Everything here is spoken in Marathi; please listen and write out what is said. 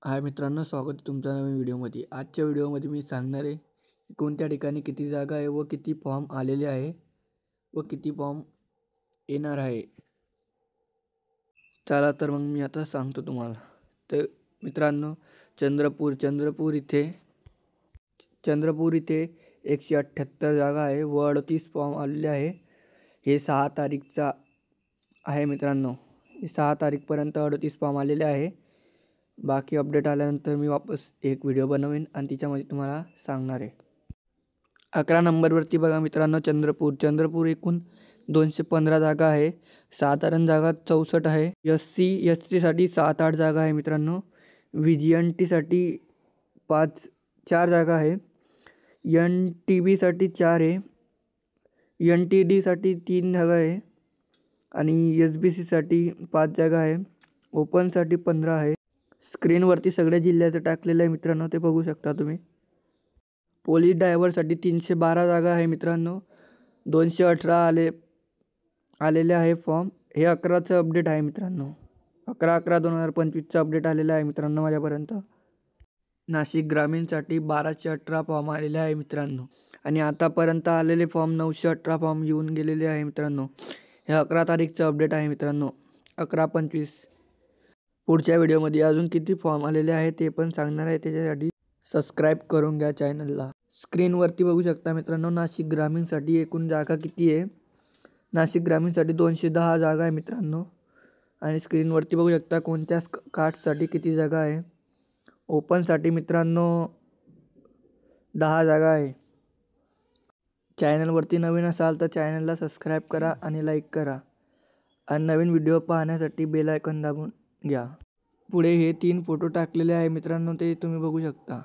हाय मित्रांनो, स्वागत आहे तुमच्या नवीन व्हिडिओमध्ये। आजच्या व्हिडिओमध्ये मी सांगणार आहे की कोणत्या ठिकाणी किती जागा आहे व किती फॉर्म आलेले आहे व किती फॉर्म येणार आहे। चला तर मग मी आता सांगतो तुम्हाला। तर मित्रांनो, चंद्रपूर इथे 178 जागा आहे व 38 फॉर्म आलेले आहे। हे 6 तारीखचा आहे मित्रांनो। 6 तारीखपर्यंत 38 फॉर्म आलेले आहे। बाकी अपडेट आल्यानंतर मी वापस एक व्हिडिओ बनवेन आणि तिच्यामध्ये तुम्हाला सांगणार आहे। 11 नंबरवरती बघा मित्रांनो, चंद्रपूर एकूण 215 जागा आहे। साधारण जागा 64 आहे। एस साठी 7-8 जागा आहे मित्रांनो। VGNT साठी 4 जागा आहे। NTB साठी 4 आहे। NTD साठी 3 जागा आहे आणि SBC साठी 5 जागा आहे। ओपन साठी 15 आहे। स्क्रीनवरती सगळ्या जिल्ह्याचं टाकलेलं आहे मित्रांनो, ते बघू शकता तुम्ही। पोलीस ड्रायव्हरसाठी 312 जागा आहे मित्रांनो। 218 आलेले आहे फॉर्म। हे 11चं अपडेट आहे मित्रांनो। 11/11/2025चं अपडेट आलेलं आहे मित्रांनो माझ्यापर्यंत। नाशिक ग्रामीणसाठी 1218 फॉर्म आलेले आहे मित्रांनो आणि आतापर्यंत आलेले फॉर्म 918 फॉर्म येऊन गेलेले आहे मित्रांनो। हे 11 तारीखचं अपडेट आहे मित्रांनो, 11/25। पुढच्या व्हिडिओमध्ये अजून किती फॉर्म आलेले आहे ते पण सांगणार आहे। त्याच्यासाठी सबस्क्राईब करून घ्या चॅनलला। स्क्रीनवरती बघू शकता मित्रांनो, नाशिक ग्रामीणसाठी एकूण जागा किती आहे। नाशिक ग्रामीणसाठी 210 जागा आहे मित्रांनो आणि स्क्रीनवरती बघू शकता कोणत्या कास्टसाठी किती जागा आहे। ओपनसाठी मित्रांनो 10 जागा आहे। चॅनलवरती नवीन असाल तर चॅनलला सबस्क्राईब करा आणि लाईक करा आणि नवीन व्हिडिओ पाहण्यासाठी बेल आयकॉन दाबून घ्या। पुढे हे 3 फोटो टाकलेले आहे मित्रांनो, ते तुम्ही बघू शकता।